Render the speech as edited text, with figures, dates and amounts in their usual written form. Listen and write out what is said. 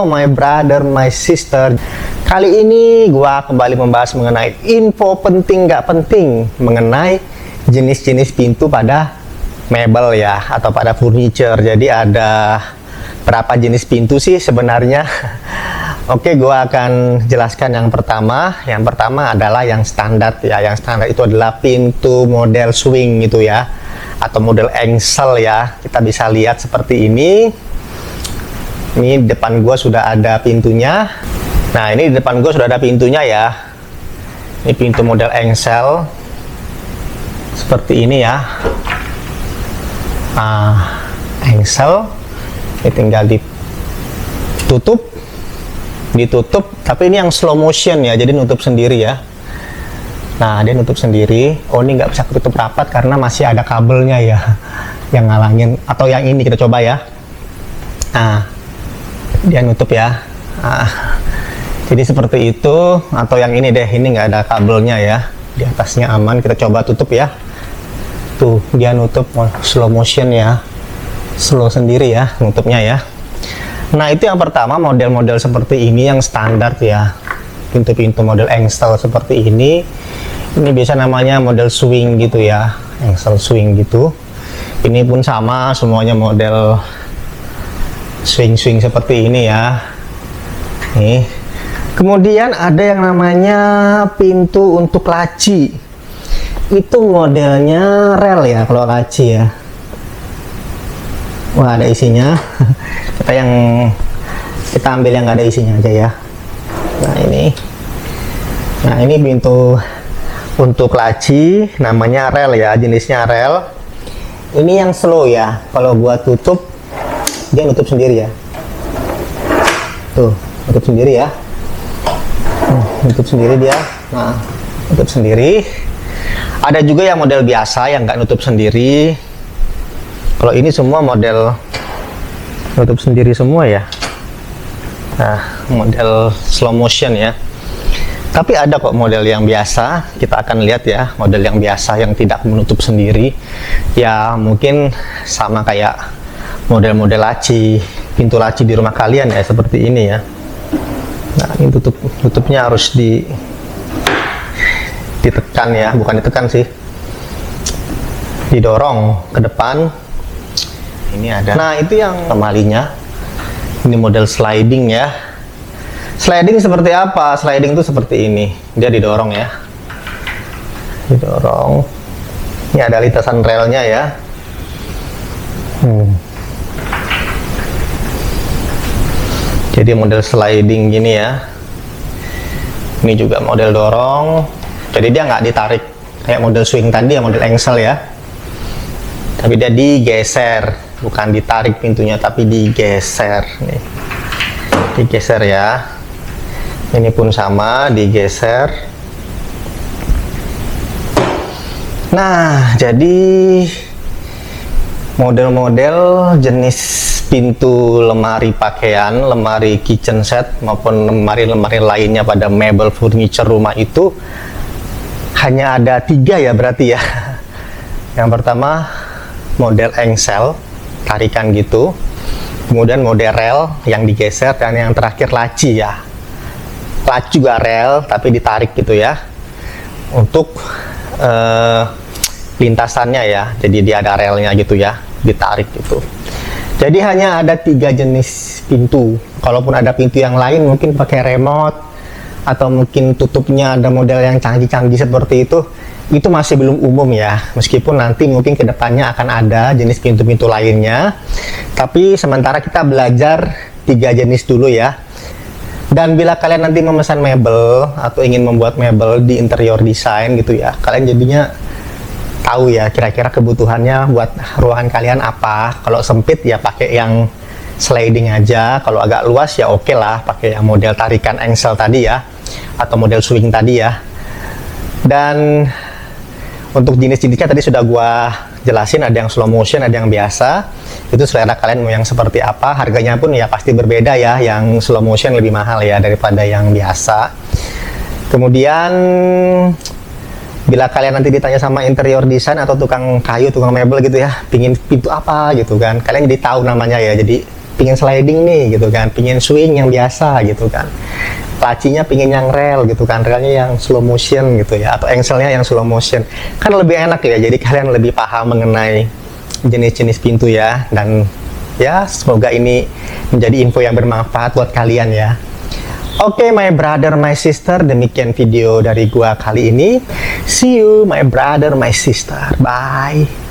My brother, my sister. Kali ini gua kembali membahas mengenai info penting nggak penting mengenai jenis-jenis pintu pada mebel ya, atau pada furniture. Jadi ada berapa jenis pintu sih sebenarnya? Oke, gua akan jelaskan yang pertama. Yang pertama adalah yang standar ya. Yang standar itu adalah pintu model swing gitu ya, atau model engsel ya. Kita bisa lihat seperti ini. Ini depan gua sudah ada pintunya. Nah, ini di depan gua sudah ada pintunya ya. Ini pintu model engsel seperti ini ya. Engsel ini tinggal ditutup, tapi ini yang slow motion ya, jadi nutup sendiri ya. Nah, dia nutup sendiri. Oh, ini nggak bisa tutup rapat karena masih ada kabelnya ya yang ngalangin. Atau yang ini kita coba ya. Nah, dia nutup ya. Jadi seperti itu. Atau yang ini deh, ini nggak ada kabelnya ya, di atasnya aman. Kita coba tutup ya. Tuh, dia nutup slow motion ya, slow sendiri ya nutupnya ya. Nah, itu yang pertama, model-model seperti ini yang standar ya, pintu-pintu model engsel seperti ini. Ini biasa namanya model swing gitu ya, engsel swing gitu. Ini pun sama, semuanya model swing-swing seperti ini ya. Nih. Kemudian ada yang namanya pintu untuk laci. Itu modelnya rel ya kalau laci ya. Wah, ada isinya. Kita ambil yang nggak ada isinya aja ya. Nah ini pintu untuk laci, namanya rel ya, jenisnya rel. Ini yang slow ya. Kalau gua tutup, dia nutup sendiri ya. Tuh, nutup sendiri ya. Nutup sendiri dia. Nah, nutup sendiri. Ada juga yang model biasa yang nggak nutup sendiri. Kalau ini semua model nutup sendiri semua ya. Nah, model slow motion ya. Tapi ada kok model yang biasa. Kita akan lihat ya, model yang biasa yang tidak menutup sendiri. Ya, mungkin sama kayak model-model laci, pintu laci di rumah kalian ya, seperti ini ya. Nah, ini tutupnya harus ditekan ya, bukan ditekan sih, didorong ke depan. Ini ada. Nah, itu yang kemalinya. Ini model sliding ya. Sliding seperti apa? Sliding itu seperti ini. Dia didorong ya. Didorong. Ini ada lintasan relnya ya. Jadi model sliding gini ya. Ini juga model dorong. Jadi dia nggak ditarik kayak model swing tadi ya, model engsel ya. Tapi dia digeser, bukan ditarik pintunya, tapi digeser. Nih, digeser ya. Ini pun sama, digeser. Nah, jadi model-model jenis pintu lemari pakaian, lemari kitchen set, maupun lemari-lemari lainnya pada mebel furniture rumah itu hanya ada 3 ya berarti ya. Yang pertama model engsel, tarikan gitu. Kemudian model rel yang digeser, dan yang terakhir laci ya. Laci juga rel tapi ditarik gitu ya. Untuk lintasannya ya. Jadi dia ada relnya gitu ya, ditarik gitu. Jadi hanya ada 3 jenis pintu. Kalaupun ada pintu yang lain mungkin pakai remote, atau mungkin tutupnya ada model yang canggih-canggih seperti itu masih belum umum ya. Meskipun nanti mungkin kedepannya akan ada jenis pintu-pintu lainnya. Tapi sementara kita belajar 3 jenis dulu ya. Dan bila kalian nanti memesan mebel atau ingin membuat mebel di interior design gitu ya, kalian jadinya tahu ya kira-kira kebutuhannya buat ruangan kalian apa. Kalau sempit ya pakai yang sliding aja. Kalau agak luas ya oke lah pakai yang model tarikan engsel tadi ya, atau model swing tadi ya. Dan untuk jenis-jenisnya tadi sudah gua jelasin, ada yang slow motion, ada yang biasa. Itu selera kalian mau yang seperti apa. Harganya pun ya pasti berbeda ya. Yang slow motion lebih mahal ya daripada yang biasa. Kemudian bila kalian nanti ditanya sama interior design atau tukang kayu, tukang mebel gitu ya, pingin pintu apa gitu kan, kalian jadi tahu namanya ya. Jadi pingin sliding nih gitu kan, pingin swing yang biasa gitu kan, lacinya pingin yang rel gitu kan, relnya yang slow motion gitu ya, atau engselnya yang slow motion, kan lebih enak ya. Jadi kalian lebih paham mengenai jenis-jenis pintu ya. Dan ya semoga ini menjadi info yang bermanfaat buat kalian ya. Oke, my brother, my sister, demikian video dari gua kali ini. See you, my brother, my sister. Bye.